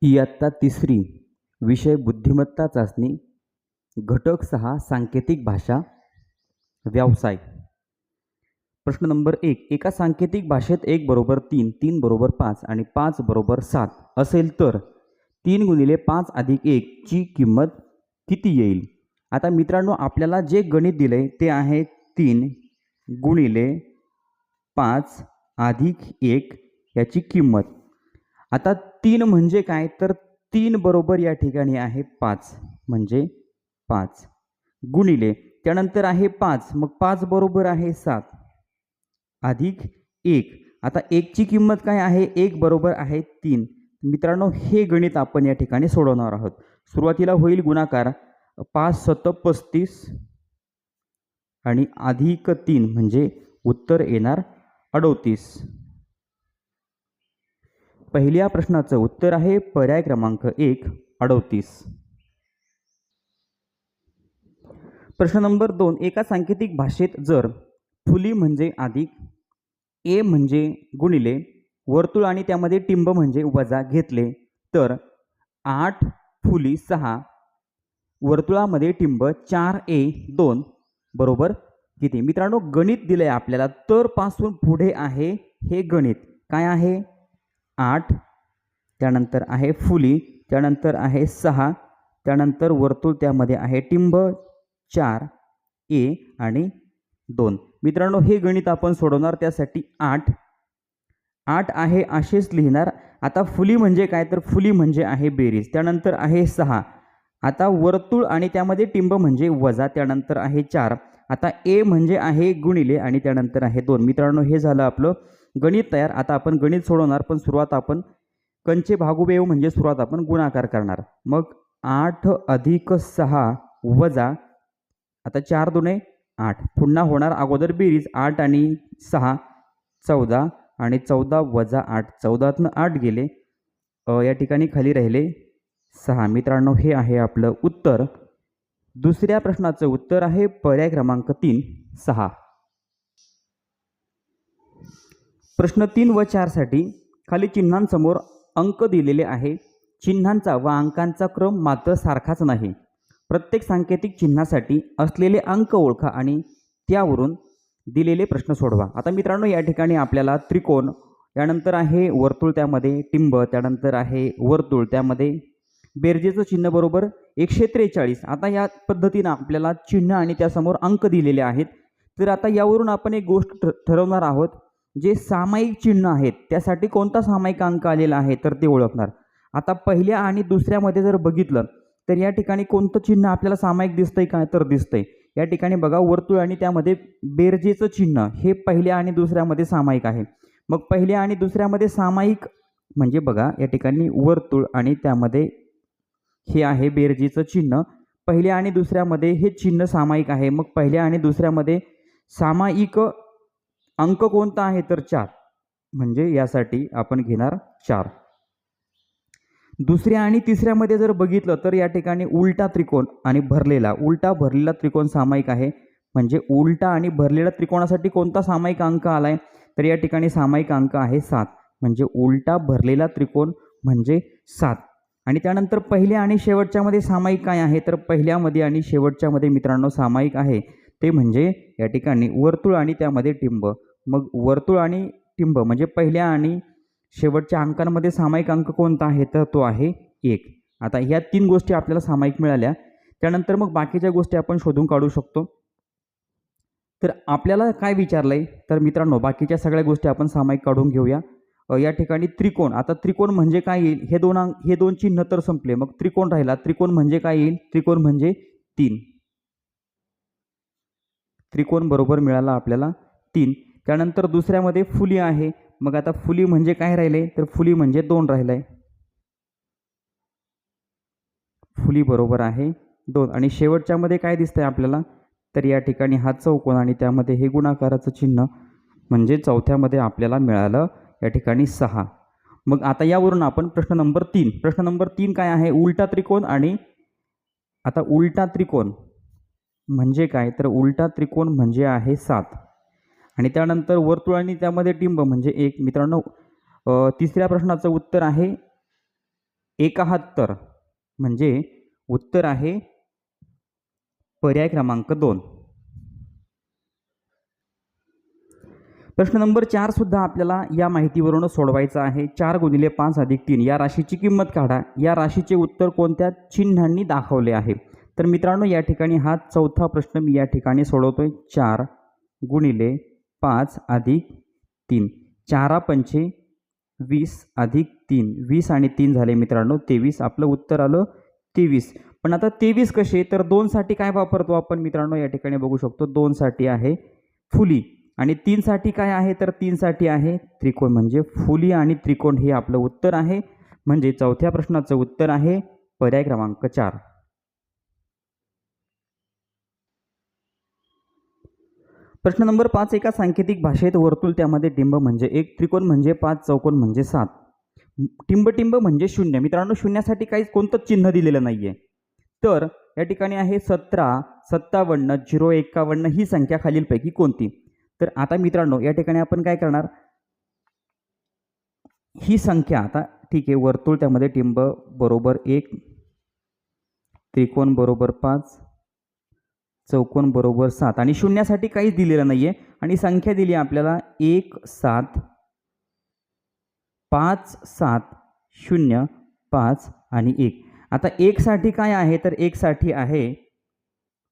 इयत्ता तिसरी विषय बुद्धिमत्ता चाचणी घटक 6 सांकेतिक भाषा व्यवसाय. प्रश्न नंबर 1. एका सांकेतिक भाषेत 1 बरोबर 3, 3 बरोबर 5 आणि 5 बरोबर 7 असेल तर 3 गुणिले 5 अधिक 1 ची किंमत किती येईल? आता मित्रांनो, आपल्याला जे गणित दिले ते आहे 3 गुणिले 5 अधिक 1 याची किंमत. आता 3 म्हणजे काय, तर 3 बरोबर या ठिकाणी आहे 5 म्हणजे 5 गुणिले त्यानंतर आहे 5, मग 5 बरोबर आहे 7 अधिक 1. आता 1 ची किंमत काय आहे, 1 बरोबर आहे 3. मित्रांनो, हे गणित आपण या ठिकाणी सोडवणार आहोत. सुरुवातीला होईल गुणाकार 5 7 35 आणि अधिक 3 म्हणजे उत्तर येणार 38. पहिल्या प्रश्नाचं उत्तर आहे पर्याय क्रमांक 1 38. प्रश्न नंबर 2. एका सांकेतिक भाषेत जर फुली म्हणजे अधिक, ए म्हणजे गुणिले, वर्तुळ आणि त्यामध्ये टिंब म्हणजे वजा घेतले तर 8 फुली 6 वर्तुळामध्ये टिंब 4a2 बरोबर किती? मित्रांनो, गणित दिले आपल्याला, तर पासून पुढे आहे हे गणित काय आहे, 8 त्यानंतर आहे फुली, त्यानंतर आहे 6, त्यानंतर वर्तुळ त्यामध्ये आहे टिंब 4a आणि 2. मित्रांनो, हे गणित आपण सोडवणार, त्यासाठी 8 आहे असेच लिहिणार. आता फुली म्हणजे काय, तर फुली म्हणजे आहे बेरीज, त्यानंतर आहे 6, आता वर्तुळ आणि त्यामध्ये टिंब म्हणजे वजा, त्यानंतर आहे 4, आता ए म्हणजे आहे गुणिले आणि त्यानंतर आहे 2. मित्रांनो, हे झालं आपलं गणित तयार. आता आपण गणित सोडवणार, पण सुरुवात आपण कंचे भागुबेव म्हणजे सुरुवात आपण गुणाकार करणार. मग 8 अधिक 6 वजा, आता 4 दुणे 8, पुन्हा होणार अगोदर बेरीज, 8 आणि 6 14 आणि 14 वजा 8, 14तनं 8 गेले, या ठिकाणी खाली राहिले 6. मित्रांनो, हे आहे आपलं उत्तर. दुसऱ्या प्रश्नाचं उत्तर आहे पर्याय क्रमांक 3 6. प्रश्न 3 व 4 साठी खाली चिन्हांसमोर अंक दिलेले आहे. चिन्हांचा व अंकांचा क्रम मात्र सारखाच नाही. प्रत्येक सांकेतिक चिन्हासाठी असलेले अंक ओळखा आणि त्यावरून दिलेले प्रश्न सोडवा. आता मित्रांनो, या ठिकाणी आपल्याला त्रिकोण, यानंतर आहे वर्तुळ त्यामध्ये टिंब, त्यानंतर आहे वर्तुळ त्यामध्ये बेरजेचं चिन्ह बरोबर 143. आता या पद्धतीनं आपल्याला चिन्ह आणि त्यासमोर अंक दिलेले आहेत. तर आता यावरून आपण एक गोष्ट ठरवणार आहोत, जे सामायिक चिन्ह आहेत त्यासाठी कोणता सामायिक अंक आलेला आहे तर ते ओळखणार. आता पहिल्या आणि दुसऱ्यामध्ये जर बघितलं तर या ठिकाणी कोणतं चिन्ह आपल्याला सामायिक दिसतंय काय, तर दिसतंय या ठिकाणी बघा, वर्तुळ आणि त्यामध्ये बेरजेचं चिन्ह हे पहिल्या आणि दुसऱ्यामध्ये सामायिक आहे. मग पहिल्या आणि दुसऱ्यामध्ये सामायिक म्हणजे बघा, या ठिकाणी वर्तुळ आणि त्यामध्ये हे आहे बेरजेचं चिन्ह, पहिल्या आणि दुसऱ्यामध्ये हे चिन्ह सामायिक आहे. मग पहिल्या आणि दुसऱ्यामध्ये सामायिक अंक कोणता आहे तर 4, म्हणजे यासाठी आपण घेणार 4. दुसऱ्या आणि तिसऱ्यामध्ये जर बघितलं तर या ठिकाणी उलटा त्रिकोण आणि उलटा भरलेला त्रिकोण सामायिक आहे. म्हणजे उलटा आणि भरलेल्या त्रिकोणासाठी कोणता सामायिक अंक आलाय तर या ठिकाणी सामायिक अंक आहे 7, म्हणजे उलटा भरलेला त्रिकोण म्हणजे 7. आणि त्यानंतर पहिल्या आणि शेवटच्यामध्ये सामायिक काय आहे तर पहिल्यामध्ये आणि शेवटच्यामध्ये मित्रांनो सामायिक आहे ते म्हणजे या ठिकाणी वर्तुळ आणि त्यामध्ये टिंब. मग वर्तुळ आणि टिंब म्हणजे पहिल्या आणि शेवटच्या अंकांमध्ये सामायिक अंक कोणता आहे तर तो आहे 1. आता ह्या 3 गोष्टी आपल्याला सामायिक मिळाल्या. त्यानंतर मग बाकीच्या गोष्टी आपण शोधून काढू शकतो. तर आपल्याला काय विचारलंय तर मित्रांनो, बाकीच्या सगळ्या गोष्टी आपण सामायिक काढून घेऊया. या ठिकाणी त्रिकोण, आता त्रिकोण म्हणजे काय येईल, हे दोन चिन्ह तर संपले, मग त्रिकोण राहिला. त्रिकोण म्हणजे काय येईल, त्रिकोण म्हणजे 3. त्रिकोण बरोबर मिळाला आपल्याला 3. त्यानंतर दुसऱ्यामध्ये फुली आहे, मग आता फुली म्हणजे काय राहिले तर फुली म्हणजे 2 राहिलंय, फुली बरोबर आहे 2. आणि शेवटच्यामध्ये काय दिसतंय आपल्याला तर या ठिकाणी हा चौकोन आणि त्यामध्ये हे गुणाकाराचं चिन्ह म्हणजे चौथ्यामध्ये आपल्याला मिळालं या ठिकाणी 6. मग आता यावरून आपण प्रश्न नंबर 3 काय आहे, उलटा त्रिकोण. आणि आता उलटा त्रिकोण म्हणजे काय तर उलटा त्रिकोण म्हणजे आहे 7. आणि त्यानंतर वर्तुळ आणि त्यामध्ये टिंब म्हणजे 1. मित्रांनो, तिसऱ्या प्रश्नाचं उत्तर आहे 71 म्हणजे उत्तर आहे पर्याय क्रमांक 2. प्रश्न नंबर 4 सुद्धा आपल्याला या माहितीवरून सोडवायचा आहे. 4 × 5 + 3 या राशीची किंमत काढा. या राशीचे उत्तर कोणत्या चिन्हांनी दाखवले आहे? तर मित्रांनो या ठिकाणी हा चौथा प्रश्न मी या ठिकाणी सोडवतोय. 4 × 5 + 3 4 पंचे 20 + 3 20 आणि 3 झाले मित्रांनो 23. आपलं उत्तर आलं 23. पण आता 23 कसे? तर 2 साठी काय वापरतो आपण मित्रांनो? या ठिकाणी बघू शकतो 2 साठी आहे फुली आणि 3 साठी काय आहे? तर 3 साठी आहे त्रिकोण. म्हणजे फुली आणि त्रिकोण हे आपलं उत्तर आहे. म्हणजे चौथ्या प्रश्नाचं उत्तर आहे पर्याय क्रमांक 4. प्रश्न नंबर 5 एका सांकेतिक भाषेत वर्तुळ त्यामध्ये टिंब म्हणजे 1, त्रिकोण म्हणजे 5, चौकोन म्हणजे 7. टिंब म्हणजे 0. मित्रांनो शून्यासाठी काही कोणतंच चिन्ह दिलेलं नाहीये. तर या ठिकाणी आहे 17, 57, 0, 51 ही संख्या खालीलपैकी कोणती? तर आता मित्रांनो या ठिकाणी आपण काय करणार? ही संख्या आता ठीक आहे, वर्तुळ त्यामध्ये टिंब बरोबर 1, त्रिकोण बरोबर 5, चौकोन बरोबर 7 आणि शून्यासाठी काहीच दिलेलं नाहीये आणि संख्या दिली आपल्याला 1, 7, 5, 7, 0, 5 आणि 1. आता 1 साठी काय आहे? तर 1 साठी आहे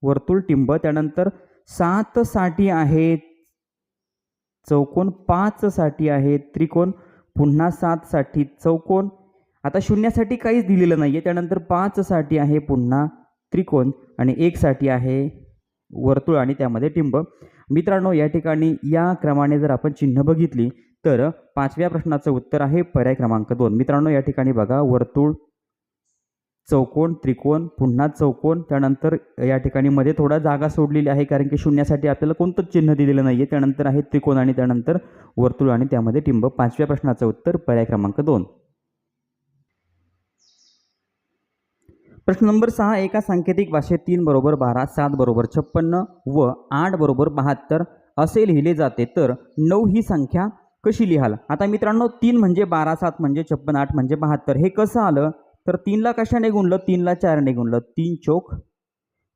वर्तुळ टिंब, त्यानंतर 7 साठी आहे चौकोन, 5 साठी आहे त्रिकोण, पुन्हा 7 साठी चौकोन. आता शून्यासाठी काहीच दिलेलं नाहीये, त्यानंतर 5 साठी आहे पुन्हा त्रिकोण आणि 1 साठी आहे वर्तुळ आणि त्यामध्ये टिंब. मित्रांनो या ठिकाणी या क्रमाने जर आपण चिन्ह बघितली तर 5व्या प्रश्नाचं उत्तर आहे पर्याय क्रमांक 2. मित्रांनो या ठिकाणी बघा वर्तुळ, चौकोन, त्रिकोण, पुन्हा चौकोन, त्यानंतर या ठिकाणी मध्ये थोडा जागा सोडलेली आहे कारण की शून्यासाठी आपल्याला कोणतंच चिन्ह दिलेलं नाहीये. त्यानंतर आहे त्रिकोण आणि त्यानंतर वर्तुळ आणि त्यामध्ये टिंब. 5व्या प्रश्नाचं उत्तर पर्याय क्रमांक 2. प्रश्न नंबर 6 एका सांकेतिक भाषेत 3 = 12, 7 = 56 व 8 = 72 असे लिहिले जाते तर 9 ही संख्या कशी लिहाल? आता मित्रांनो 3 म्हणजे 12, 7 म्हणजे 56, 8 म्हणजे 72 हे कसं आलं? तर 3 ला कशाने गुणलं? 3 ला 4 ने गुणलं, 3 चौक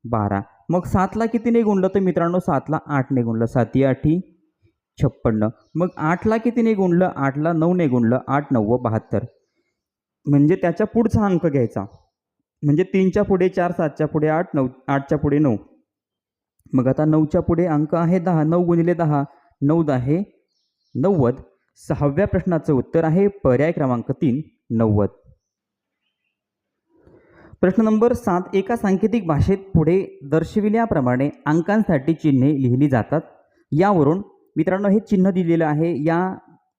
12. मग 7 ला कितीने गुणलं? तर मित्रांनो 7 ला 8 ने गुणलं, 7 8 56. मग 8 ला कितीने गुणलं? 8 ला 9 ने गुणलं, 8 9 72. म्हणजे त्याच्या पुढचा अंक घ्यायचा. म्हणजे 3च्या पुढे 4, 7च्या पुढे 8, 9 8च्या पुढे 9. मग आता 9च्या पुढे अंक आहे 10, 9 × 10 9 10 90. 6व्या प्रश्नाचं उत्तर आहे पर्याय क्रमांक 3 90. प्रश्न नंबर 7 एका सांकेतिक भाषेत पुढे दर्शविल्याप्रमाणे अंकांसाठी चिन्हे लिहिली जातात. यावरून मित्रांनो हे चिन्ह दिलेलं आहे.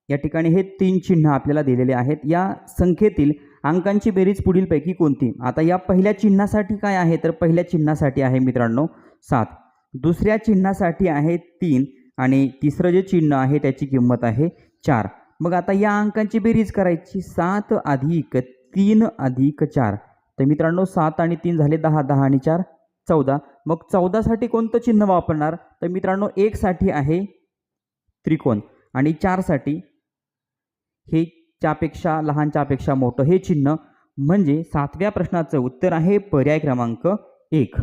या ठिकाणी हे 3 चिन्ह आपल्याला दिलेले आहेत. या संख्येतील अंकांची बेरीज पुढीलपैकी कोणती? आता या पहिल्या चिन्हासाठी काय आहे? तर पहिल्या चिन्हासाठी आहे मित्रांनो 7, दुसऱ्या चिन्हासाठी आहे 3 आणि तिसरं जे चिन्ह आहे त्याची किंमत आहे 4. मग आता या अंकांची बेरीज करायची. 7 + 3 + 4. तर मित्रांनो 7 आणि 3 झाले 10, 10 आणि 4 14. मग 14 साठी कोणतं चिन्ह वापरणार? तर मित्रांनो 1 साठी आहे त्रिकोण आणि 4 साठी हे च्यापेक्षा लहान च्यापेक्षा मोठं हे चिन्ह. म्हणजे 7व्या प्रश्नाचं उत्तर आहे पर्याय क्रमांक 1.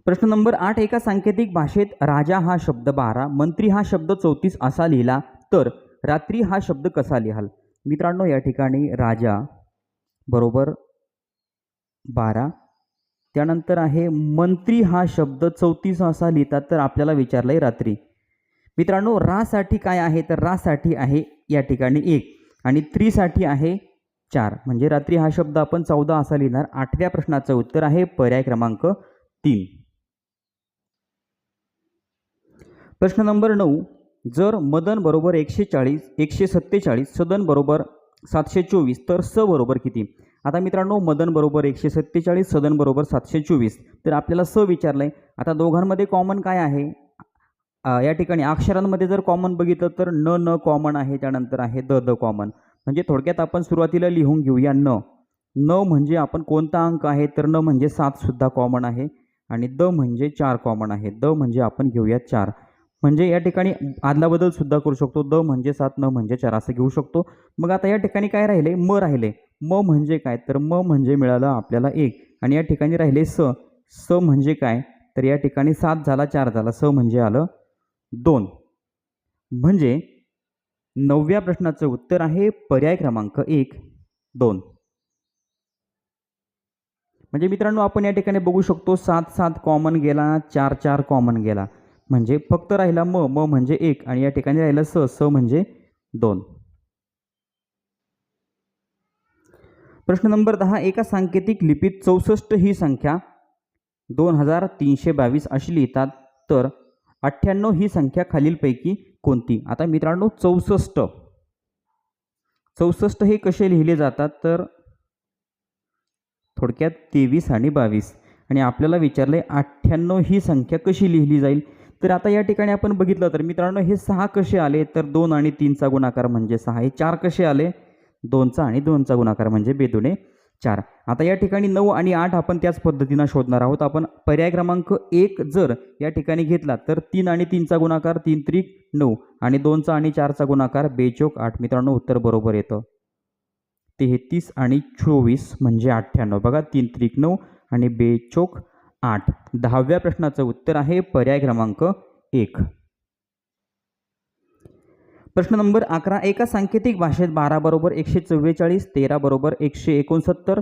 प्रश्न नंबर 8 एका सांकेतिक भाषेत राजा हा शब्द 12, मंत्री हा शब्द 34 असा लिहिला तर रात्री हा शब्द कसा लिहाल? मित्रांनो या ठिकाणी राजा बरोबर 12, त्यानंतर आहे मंत्री हा शब्द 34 असा लिहितात तर आपल्याला विचारलंय रात्री. मित्रांनो रा साठी काय आहे? तर रा साठी आहे या ठिकाणी 1 आणि त्री साठी आहे 4. म्हणजे रात्री हा शब्द आपण 14 असा लिहिणार. 8व्या प्रश्नाचं उत्तर आहे पर्याय क्रमांक 3. प्रश्न नंबर 9 जर मदन बरोबर 140, 147, सदन बरोबर 724 तर स बरोबर किती? आता मित्रांनो मदन बरोबर 147, सदन बरोबर 724 तर आपल्याला स विचारलंय. आता दोघांमध्ये कॉमन काय आहे? या ठिकाणी अक्षरांमध्ये जर कॉमन बघितलं तर न कॉमन आहे, त्यानंतर आहे द कॉमन. म्हणजे थोडक्यात आपण सुरुवातीला लिहून घेऊया न म्हणजे आपण कोणता अंक आहे? तर न म्हणजे 7 सुद्धा कॉमन आहे आणि द म्हणजे 4 कॉमन आहे. द म्हणजे आपण घेऊया 4. म्हणजे या ठिकाणी आदला बदल सुद्धा करू शकतो. द म्हणजे 7, न म्हणजे 4 असं घेऊ शकतो. मग आता या ठिकाणी काय राहिले? म राहिले. म म्हणजे काय? तर म म्हणजे मिळालं आपल्याला 1 आणि या ठिकाणी राहिले स. स म्हणजे काय? तर या ठिकाणी 7 झाला, 4 झाला. स म्हणजे आलं 2. म्हणजे 9व्या प्रश्नाचं उत्तर आहे पर्याय क्रमांक 1, 2. म्हणजे मित्रांनो आपण या ठिकाणी बघू शकतो 7, 7 कॉमन गेला, 4, 4 कॉमन गेला. म्हणजे फक्त राहिला म, म म्हणजे 1 आणि या ठिकाणी राहिलं स, स म्हणजे 2. प्रश्न नंबर 10. एका सांकेतिक लिपीत 64 ही संख्या 2322 अशी लिहितात, तर 98 ही संख्या खालीलपैकी कोणती? आता मित्रांनो 64 हे कसे लिहिले जातात? तर थोडक्यात 23 आणि 22 आणि आपल्याला विचारले 98 ही संख्या कशी लिहिली जाईल? तर आता या ठिकाणी आपण बघितलं तर मित्रांनो हे 6 कसे आले? तर 2 आणि 3चा गुणाकार म्हणजे 6. हे 4 कसे आले? 2चा आणि 2चा गुणाकार म्हणजे 2 4. आता या ठिकाणी 9 आणि 8 आपण त्याच पद्धतीनं शोधणार आहोत. आपण पर्याय क्रमांक 1 जर या ठिकाणी घेतला तर 3 आणि 3चा गुणाकार 3 त्रिक 9 आणि 2चा आणि 4चा गुणाकार 2 चोक 8. मित्रांनो उत्तर बरोबर येतं. 33 आणि 24 म्हणजे 98. बघा 3 त्रिक 9 आणि 2 चोक 8. 10व्या प्रश्नाचं उत्तर आहे पर्याय क्रमांक 1. प्रश्न नंबर 11. एका सांकेतिक भाषेत 12 बरोबर 144, 13 बरोबर 169,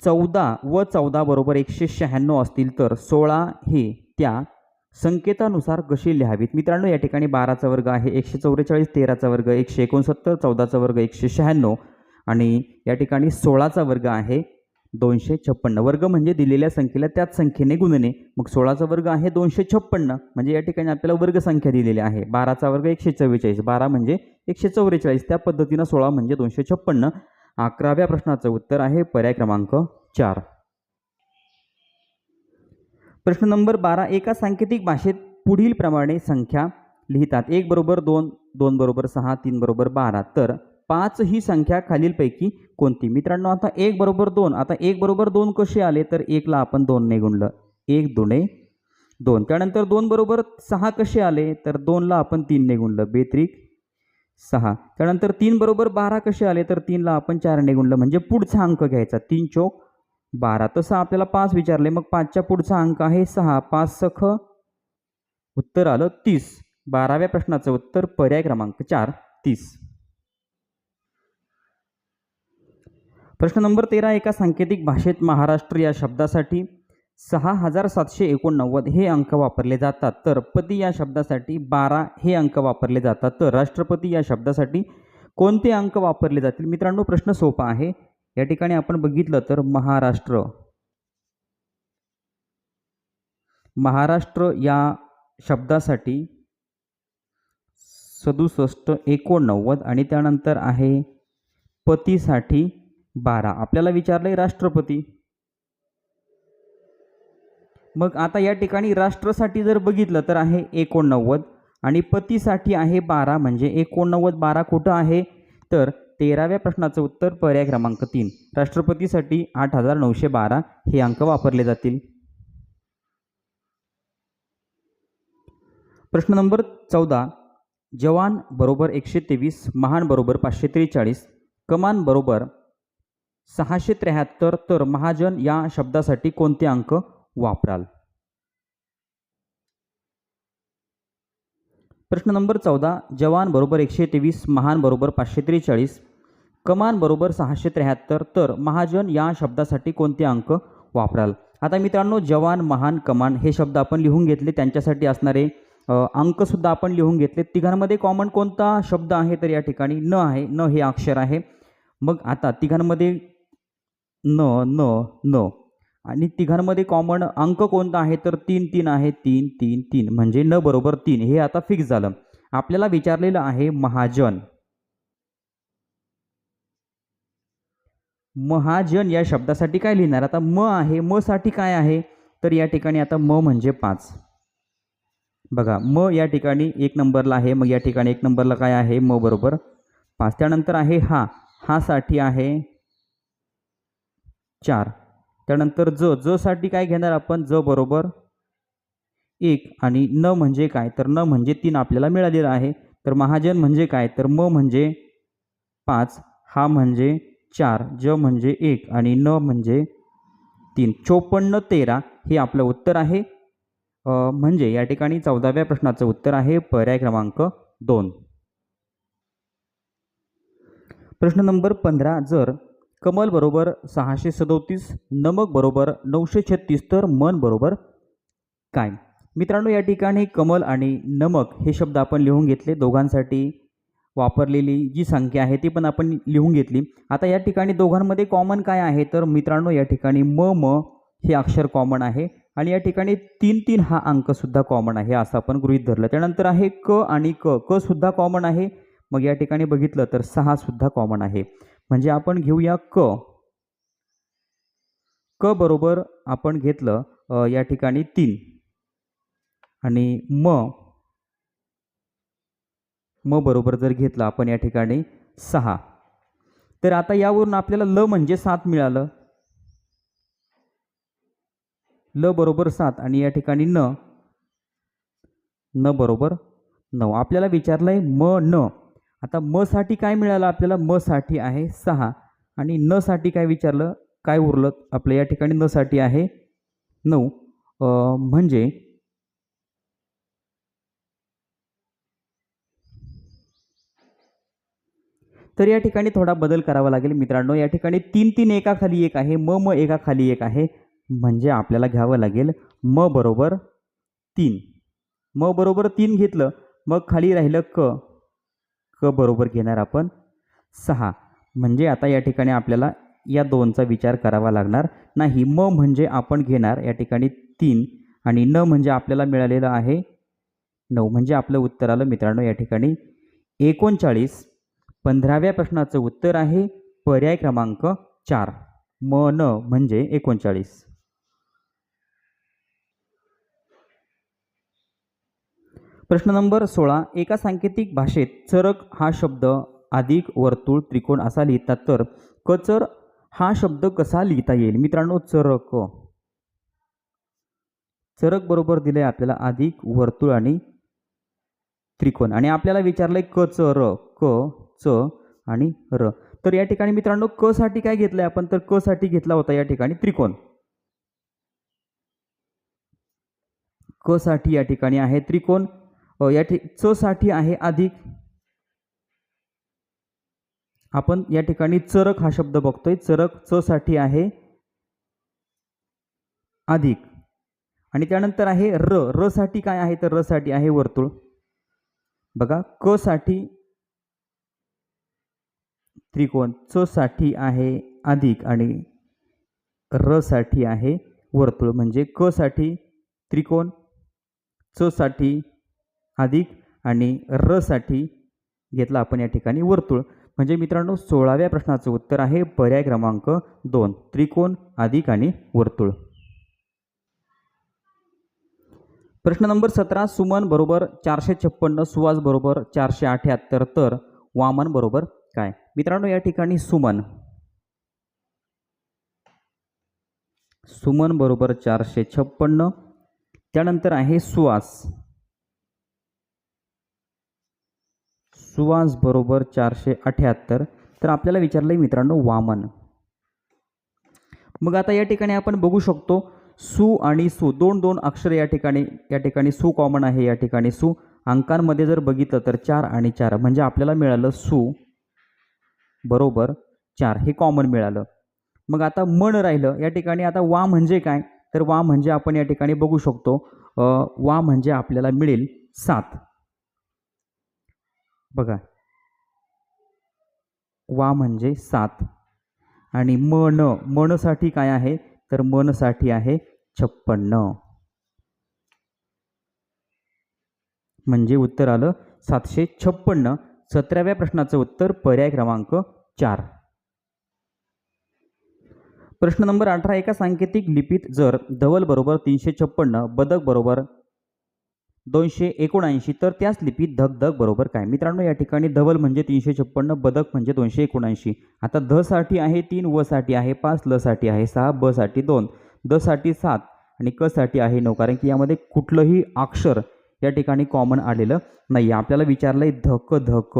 14 व 14 बरोबर 196 असतील तर 16 हे त्या संकेतानुसार कशी लिहावीत? मित्रांनो या ठिकाणी 12चा वर्ग आहे 144, 13चा वर्ग 169, 14चा वर्ग 196 आणि या ठिकाणी 16चा वर्ग आहे 256. वर्ग म्हणजे दिलेल्या संख्येला त्याच संख्येने गुणणे. मग 16चा वर्ग आहे 256 म्हणजे या ठिकाणी आपल्याला वर्ग संख्या दिलेली आहे. 12चा वर्ग 144, 12 म्हणजे 144. त्या पद्धतीनं 16 म्हणजे 256. 11व्या प्रश्नाचं उत्तर आहे पर्याय क्रमांक 4. प्रश्न नंबर 12. एका सांकेतिक भाषेत पुढील प्रमाणे संख्या लिहितात. 1 बरोबर 2, 2 बरोबर 6, 3 बरोबर 12. तर 5 ही संख्या खालीलपैकी कोणती? मित्रांनो आता 1 बरोबर 2. आता 1 बरोबर 2 कसे आले? तर 1 ला आपण 2 ने गुणलं. 1 दुणे 2. त्यानंतर 2 बरोबर 6 कसे आले? तर 2 ला आपण 3 ने गुणलं. 2 त्रिक 6. त्यानंतर 3 बरोबर 12 कसे आले? तर 3 ला आपण 4 ने गुणलं. म्हणजे पुढचा अंक घ्यायचा. 3 चोक 12. तसं आपल्याला 5 विचारले. मग 5च्या पुढचा अंक आहे 6. 5 सख उत्तर आलं 30. 12व्या प्रश्नाचं उत्तर पर्याय क्रमांक 4, 30. प्रश्न नंबर 13. एका सांकेतिक भाषेत महाराष्ट्र या शब्दासाठी 6789 हे अंक वापरले जातात. तर पती या शब्दासाठी 12 हे अंक वापरले जातात. तर राष्ट्रपती या शब्दासाठी कोणते अंक वापरले जातील? मित्रांनो प्रश्न सोपा आहे. या ठिकाणी आपण बघितलं तर महाराष्ट्र या शब्दासाठी 6789 आणि त्यानंतर आहे पतीसाठी 12. आपल्याला विचारलंय राष्ट्रपती. मग आता या ठिकाणी राष्ट्रासाठी जर बघितलं तर आहे 89 आणि पतीसाठी आहे 12 म्हणजे 89 12 कुठं आहे? तर 13व्या प्रश्नाचं उत्तर पर्याय क्रमांक 3. राष्ट्रपतीसाठी 8912 हे अंक वापरले जातील. प्रश्न नंबर 14. जवान बरोबर 123, महान बरोबर 543, कमान बरोबर 673. तर महाजन या शब्दासाठी कोणते अंक वापराल? प्रश्न नंबर 14. जवान बरोबर 123, महान बरोबर 543, कमान बरोबर 673. तर महाजन या शब्दासाठी कोणते अंक वापराल? आता मित्रांनो जवान, महान, कमान हे शब्द आपण लिहून घेतले. त्यांच्यासाठी असणारे अंकसुद्धा आपण लिहून घेतले. तिघांमध्ये कॉमन कोणता शब्द आहे? तर या ठिकाणी न आहे. न हे अक्षर आहे. मग आता तिघांमध्ये न न न आणि तिघांमध्ये कॉमन अंक कोणता आहे? तर 3 3 आहे. 3 3 3 म्हणजे न बरोबर 3 हे आता फिक्स झालं. आपल्याला विचारलेलं आहे महाजन. महाजन या शब्दासाठी काय लिहिणार? आता म आहे. म साठी काय आहे? तर या ठिकाणी आता म म्हणजे 5. बघा म या ठिकाणी 1 नंबरला आहे. मग या ठिकाणी 1 नंबरला काय आहे? म बरोबर 5. त्यानंतर आहे हा. हा साठी आहे 4. त्यानंतर ज साठी काय घेणार आपण? ज बरोबर 1 आणि न म्हणजे काय, तर न म्हणजे 3 आपल्याला मिळालेलं आहे. तर महाजन म्हणजे काय, तर म म्हणजे 5, हा म्हणजे 4, ज म्हणजे 1 आणि न म्हणजे 3. 54 13 हे आपलं उत्तर आहे. म्हणजे या ठिकाणी 14व्या प्रश्नाचं उत्तर आहे पर्याय क्रमांक 2. प्रश्न नंबर 15. जर कमल बरोबर 637, नमक बरोबर 936 तर मन बरोबर काय? मित्रांनो, या ठिकाणी कमल आणि नमक हे शब्द आपण लिहून घेतले. दोघांसाठी वापरलेली जी संख्या आहे ती पण आपण लिहून घेतली. आता या ठिकाणी दोघांमध्ये कॉमन काय आहे, तर मित्रांनो या ठिकाणी म हे अक्षर कॉमन आहे आणि या ठिकाणी 3-3 हा अंकसुद्धा कॉमन आहे असं आपण गृहीत धरलं. त्यानंतर आहे क आणि क सुद्धा कॉमन आहे. मग या ठिकाणी बघितलं तर 6 सुद्धा कॉमन आहे. म्हणजे आपण घेऊया क बरोबर आपण घेतलं या ठिकाणी 3 आणि म बरोबर जर घेतलं आपण या ठिकाणी 6. तर आता यावरून आपल्याला ल म्हणजे 7 मिळालं. ल बरोबर 7 आणि या ठिकाणी न बरोबर 9. आपल्याला विचारलंय न. आता म साठी काय मिळालं आपल्याला, म साठी आहे 6 आणि न साठी काय विचारलं, काय उरलं आपल्या या ठिकाणी, न साठी आहे 9. म्हणजे तर या ठिकाणी थोडा बदल करावा लागेल मित्रांनो. या ठिकाणी 3-3 एकाखाली एक आहे, म एकाखाली एक आहे. म्हणजे आपल्याला घ्यावं लागेल म बरोबर 3. म बरोबर 3 घेतलं, मग खाली राहिलं क बरोबर घेणार आपण 6. म्हणजे आता या ठिकाणी आपल्याला या दोनचा विचार करावा लागणार नाही. म म्हणजे आपण घेणार या ठिकाणी 3 आणि न म्हणजे आपल्याला मिळालेलं आहे 9. म्हणजे आपलं उत्तर आलं मित्रांनो या ठिकाणी 39. 15व्या प्रश्नाचं उत्तर आहे पर्याय क्रमांक 4. न म्हणजे 39. प्रश्न नंबर 16. एका सांकेतिक भाषेत चरक हा शब्द अधिक वर्तुळ त्रिकोण असा लिहितात, तर कचर हा शब्द कसा लिहिता येईल? मित्रांनो, चरक बरोबर दिलंय आपल्याला अधिक वर्तुळ आणि त्रिकोण आणि आपल्याला विचारलंय क च आणि र. तर या ठिकाणी मित्रांनो क साठी काय घेतलंय आपण, तर क साठी घेतला होता या ठिकाणी त्रिकोण. क साठी या ठिकाणी आहे त्रिकोण. च साठी आहे अधिक. आपण या ठिकाणी चरक हा शब्द बघतोय. चरक च साठी आहे अधिक आणि त्यानंतर आहे र साठी काय आहे, तर र साठी आहे वर्तुळ. बघा, क साठी त्रिकोण, च साठी आहे अधिक आणि र साठी आहे वर्तुळ. म्हणजे क साठी त्रिकोण, च साठी अधिक आणि र साठी घेतला आपण या ठिकाणी वर्तुळ. म्हणजे मित्रांनो 16व्या प्रश्नाचं उत्तर आहे पर्याय क्रमांक 2. त्रिकोण अधिक आणि वर्तुळ. प्रश्न नंबर 17. सुमन बरोबर 456, सुहास बरोबर 478 तर वामन बरोबर काय? मित्रांनो या ठिकाणी सुमन बरोबर 456. त्यानंतर आहे सुहास बरोबर 478. तर आपल्याला विचारलंय मित्रांनो वामन. मग आता या ठिकाणी आपण बघू शकतो सु आणि सु दोन अक्षर या ठिकाणी सु कॉमन आहे. या ठिकाणी सु अंकांमध्ये जर बघितलं तर 4 आणि 4 म्हणजे आपल्याला मिळालं सु बरोबर 4 हे कॉमन मिळालं. मग आता मन राहिलं. या ठिकाणी आता वा म्हणजे काय, तर वा म्हणजे आपण या ठिकाणी बघू शकतो वा म्हणजे आपल्याला मिळेल 7. बघा, वा म्हणजे 7 आणि मन साठी काय आहे, तर मन साठी आहे 56. म्हणजे उत्तर आलं 756. 17व्या प्रश्नाचं उत्तर पर्याय क्रमांक 4. प्रश्न नंबर 18. एका सांकेतिक लिपीत जर धवल बरोबर 356, बदक बरोबर 279 तर त्याच लिपीत धग बरोबर काय? मित्रांनो या ठिकाणी धवल म्हणजे 356, बदक म्हणजे 279. आता ध साठी आहे 3, व साठी आहे 5, ल साठी आहे 6, ब साठी 2, द साठी 7 आणि क साठी आहे 9, कारण की यामध्ये कुठलंही अक्षर या ठिकाणी कॉमन आलेलं नाही. आपल्याला विचारलंय धक धक.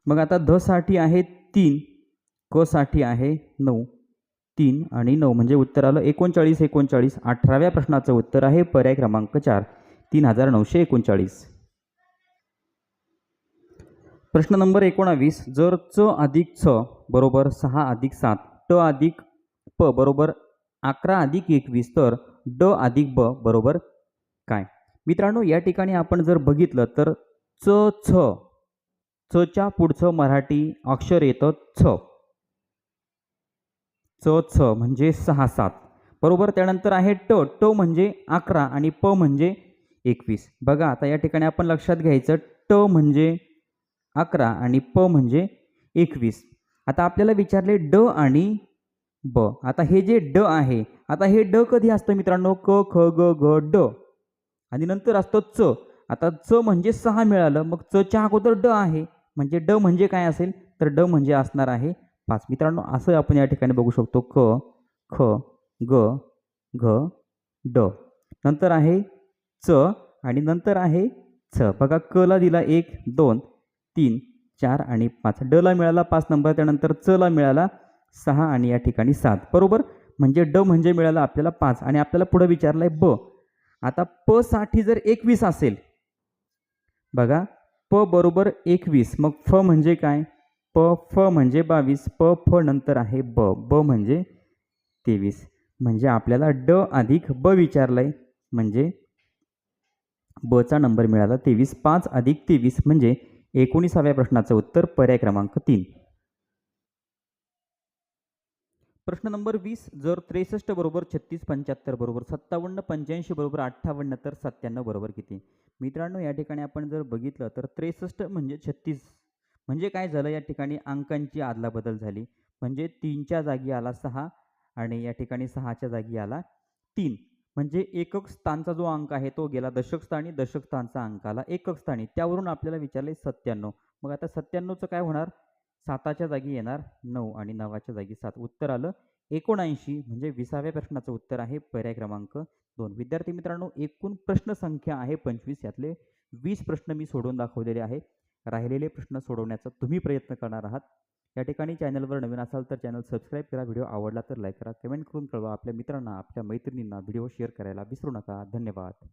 मग आता ध साठी आहे 3, क साठी आहे 9. 3 आणि 9 म्हणजे उत्तर आलं 39. 18व्या प्रश्नाचं उत्तर आहे पर्याय क्रमांक 4, 3939. प्रश्न नंबर 19. जर च अधिक छ बरोबर 6 अधिक 7, ट अधिक प बरोबर 11 अधिक 21, तर ड अधिक ब बरोबर काय? मित्रांनो, या ठिकाणी आपण जर बघितलं तर च छ, च्या पुढचं मराठी अक्षर येतं छ. च छ म्हणजे 6 7 बरोबर. त्यानंतर आहे ट, ट म्हणजे 11 आणि प म्हणजे 21. बघा आता या ठिकाणी आपण लक्षात घ्यायचं, ट म्हणजे 11 आणि प म्हणजे 21. आता आपल्याला विचारले ड आणि ब. आता हे जे ड आहे, आता हे ड कधी असतं मित्रांनो? क ख ग घ ड आणि नंतर असतं च. आता च म्हणजे 6 मिळालं, मग च च्या अगोदर ड आहे, म्हणजे ड म्हणजे काय असेल? तर ड म्हणजे असणार आहे 5. मित्रांनो, असं आपण या ठिकाणी बघू शकतो, क ख ग घ ड, नंतर आहे च आणि नंतर आहे छ. बघा, क ला दिला 1 2 3 4 आणि 5, ड ला मिळाला 5 नंबर, त्यानंतर च ला मिळाला 6 आणि या ठिकाणी 7 बरोबर. म्हणजे ड म्हणजे मिळाला आपल्याला 5 आणि आपल्याला पुढे विचारलंय ब. आता प साठी जर 21 असेल, बघा प बरोबर 21, मग फ म्हणजे काय? प फ म्हणजे 22, प फ नंतर आहे ब, ब म्हणजे 23. म्हणजे आपल्याला ड अधिक ब विचारलंय, म्हणजे ब चा नंबर मिळाला 23. 5 अधिक 23 म्हणजे 19व्या प्रश्नाचं उत्तर पर्याय क्रमांक 3. प्रश्न नंबर 20. जर 63 बरोबर 36 75 बरोबर 57 85 बरोबर 58, तर 97 बरोबर किती? मित्रांनो, या ठिकाणी आपण जर बघितलं तर 63 म्हणजे 36, म्हणजे काय झालं? या ठिकाणी अंकांची अदलाबदल झाली, म्हणजे 3च्या जागी आला 6 आणि या ठिकाणी 6च्या जागी आला 3. म्हणजे एकक स्थानचा जो अंक आहे तो गेला दशक स्थानी, दशक स्थानचा अंक आला एकक स्थानी. त्यावरून आपल्याला विचारले 97. मग आता 97चं काय होणार? 7च्या जागी येणार 9 आणि 9च्या जागी 7. उत्तर आलं 79. म्हणजे 20व्या प्रश्नाचं उत्तर आहे पर्याय क्रमांक 2. विद्यार्थी मित्रांनो, एकूण प्रश्न संख्या आहे 25. यातले 20 प्रश्न मी सोडवून दाखवलेले आहेत. राहिलेले प्रश्न सोडवण्याचा तुम्ही प्रयत्न करणार आहात. या ठिकाणी चॅनलवर नवीन असाल तर चॅनल सबस्क्राईब करा. व्हिडिओ आवडला तर लाईक करा. कमेंट करून कळवा. आपल्या मित्रांना, आपल्या मैत्रिणींना व्हिडिओ शेअर करायला विसरू नका. धन्यवाद.